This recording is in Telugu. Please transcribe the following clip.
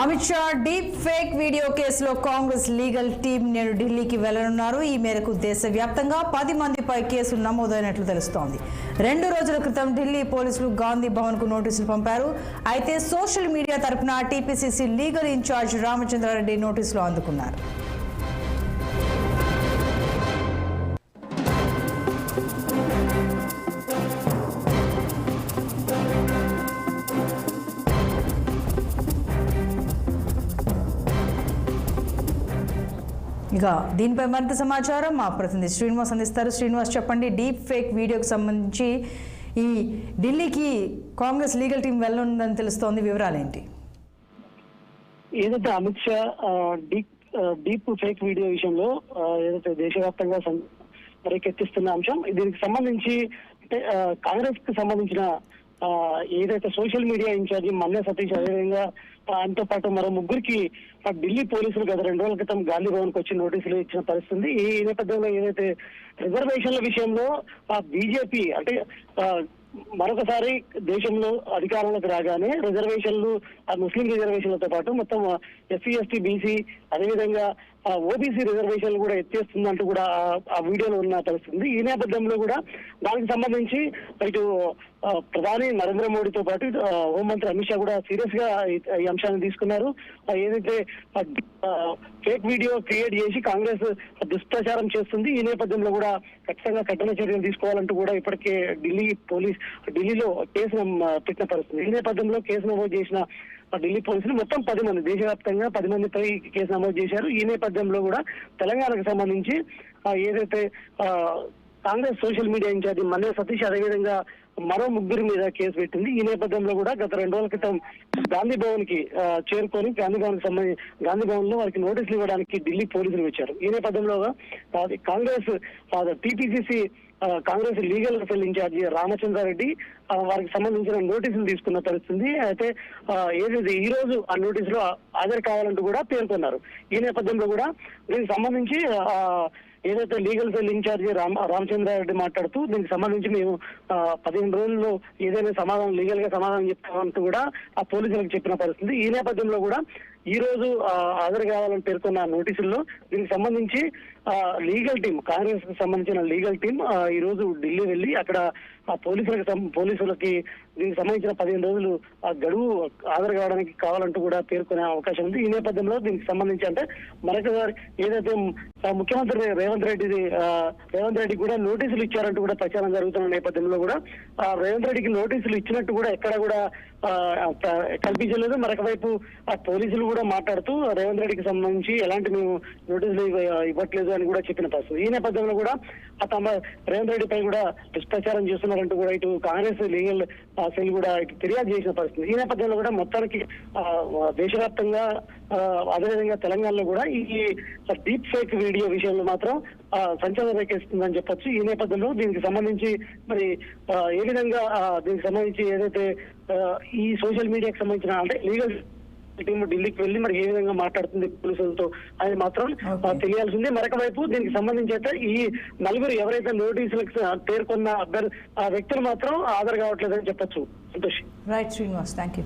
Amit Shah deep fake video కేసులో కాంగ్రెస్ లీగల్ టీం నేడు ఢిల్లీకి వెళ్లనున్నారు. ఈ మేరకు దేశవ్యాప్తంగా 10 మందిపై కేసులు నమోదైనట్లు తెలుస్తోంది. 2 రోజుల క్రితం ఢిల్లీ పోలీసులు గాంధీ భవన్ కు నోటీసులు పంపారు. అయితే సోషల్ మీడియా తరపున టీపీసీసీ లీగల్ ఇన్ఛార్జ్ రామచంద్రారెడ్డి నోటీసులు అందుకున్నారు. ఇక దీనిపై మరింత సమాచారం మా ప్రతినిధి శ్రీనివాస్ అందిస్తారు. శ్రీనివాస్, చెప్పండి, డీప్ ఫేక్ వీడియోకి సంబంధించి ఈ ఢిల్లీకి కాంగ్రెస్ లీగల్ టీం వెళ్ళనుందని తెలుస్తోంది, వివరాలు ఏంటి? ఏదైతే Amit Shah deep fake video విషయంలో ఏదైతే దేశవ్యాప్తంగా రేకెత్తిస్తున్న అంశం, దీనికి సంబంధించి అంటే కాంగ్రెస్ కి సంబంధించిన ఏదైతే social media incharge Manya Satish, అదేవిధంగా ఆయనతో పాటు మరో ముగ్గురికి ఢిల్లీ పోలీసులు గత 2 రోజుల క్రితం గాంధీ భవన్ కు వచ్చి నోటీసులు ఇచ్చిన పరిస్థితి. ఈ నేపథ్యంలో ఏదైతే రిజర్వేషన్ల విషయంలో బీజేపీ అంటే మరొకసారి దేశంలో అధికారంలోకి రాగానే రిజర్వేషన్లు ముస్లిం రిజర్వేషన్లతో పాటు మొత్తం ఎస్సీ ఎస్టీ బీసీ అదేవిధంగా ఓబీసీ రిజర్వేషన్లు కూడా ఎత్తేస్తుందంటూ కూడా ఆ వీడియోలో ఉన్న పరిస్థితి. ఈ నేపథ్యంలో కూడా దానికి సంబంధించి ఇటు ప్రధాని నరేంద్ర మోడీతో పాటు హోంమంత్రి అమిత్ షా కూడా సీరియస్ గా ఈ అంశాన్ని తీసుకున్నారు. ఏదైతే ఫేక్ వీడియో క్రియేట్ చేసి కాంగ్రెస్ దుష్ప్రచారం చేస్తుంది, ఈ నేపథ్యంలో కూడా ఖచ్చితంగా కఠిన చర్యలు తీసుకోవాలంటూ కూడా ఇప్పటికే ఢిల్లీలో కేసు పెట్టిన పరిస్థితి. ఈ నేపథ్యంలో కేసు నమోదు చేసిన ఢిల్లీ పోలీసులు మొత్తం 10 మంది, దేశవ్యాప్తంగా 10 మందిపై కేసు నమోదు చేశారు. ఈ నేపథ్యంలో కూడా తెలంగాణకు సంబంధించి ఏదైతే Congress social media incharge Manya Satish, అదేవిధంగా మరో 3 మీద కేసు పెట్టింది. ఈ నేపథ్యంలో కూడా గత 2 రోజుల క్రితం గాంధీ భవన్ కి చేరుకొని గాంధీ భవన్ లో వారికి నోటీసులు ఇవ్వడానికి ఢిల్లీ పోలీసులు వచ్చారు. ఈ నేపథ్యంలో Congress TPCC Congress legal cell in charge Ramachandra Reddy వారికి సంబంధించిన నోటీసులు తీసుకున్న పరిస్థితి. అయితే ఏదైతే ఈ రోజు ఆ నోటీసులో హాజరు కావాలంటూ కూడా పేర్కొన్నారు. ఈ నేపథ్యంలో కూడా దీనికి సంబంధించి ఏదైతే లీగల్ సెల్ ఇన్ఛార్జి రామచంద్రారెడ్డి మాట్లాడుతూ దీనికి సంబంధించి మేము 15 రోజుల్లో ఏదైనా సమాధానం లీగల్ గా సమాధానం చెప్తామంటూ కూడా ఆ పోలీసులకు చెప్పిన పరిస్థితి. ఈ నేపథ్యంలో కూడా ఈ రోజు హాజరు కావాలని పేర్కొన్న నోటీసుల్లో దీనికి సంబంధించి లీగల్ టీం, కాంగ్రెస్ కి సంబంధించిన లీగల్ టీం ఈ రోజు ఢిల్లీ వెళ్లి అక్కడ ఆ పోలీసులకి దీనికి సంబంధించిన 15 రోజులు ఆ గడువు హాజరు కావడానికి కావాలంటూ కూడా పేర్కొనే అవకాశం ఉంది. ఈ నేపథ్యంలో దీనికి సంబంధించి అంటే మరొకసారి ఏదైతే ముఖ్యమంత్రి రేవంత్ రెడ్డి కూడా నోటీసులు ఇచ్చారంటూ కూడా ప్రచారం జరుగుతున్న నేపథ్యంలో కూడా రేవంత్ రెడ్డికి నోటీసులు ఇచ్చినట్టు కూడా ఎక్కడ కూడా కల్పించలేదు. మరొక వైపు ఆ పోలీసులు కూడా మాట్లాడుతూ రేవంత్ రెడ్డికి సంబంధించి ఎలాంటి మేము నోటీసులు ఇవ్వట్లేదు అని కూడా చెప్పిన పరిస్థితి. ఈ నేపథ్యంలో కూడా రేవంత్ రెడ్డిపై కూడా దుష్ప్రచారం చేస్తున్నారంటూ కూడా ఇటు కాంగ్రెస్ లీగల్ సెల్ కూడా ఇటు ఫిర్యాదు చేసిన పరిస్థితి. ఈ నేపథ్యంలో కూడా మొత్తానికి దేశవ్యాప్తంగా అదేవిధంగా తెలంగాణలో కూడా ఈ డీప్ ఫేక్ వీడియో విషయంలో మాత్రం సంచలనం రేకెత్తుందని చెప్పొచ్చు. ఈ నేపథ్యంలో దీనికి సంబంధించి మరి ఏ విధంగా దీనికి సంబంధించి ఏదైతే ఈ సోషల్ మీడియాకి సంబంధించిన అంటే లీగల్ టీం ఢిల్లీకి వెళ్లి మరి ఏ విధంగా మాట్లాడుతుంది పోలీసులతో అది మాత్రం తెలియాల్సిందే. మరొక వైపు దీనికి సంబంధించి అయితే ఈ 4 ఎవరైతే నోటీసులకు పేర్కొన్న వ్యక్తులు మాత్రం హాజరు కావట్లేదని చెప్పొచ్చు. Santosh. Right Srinivas, thank you.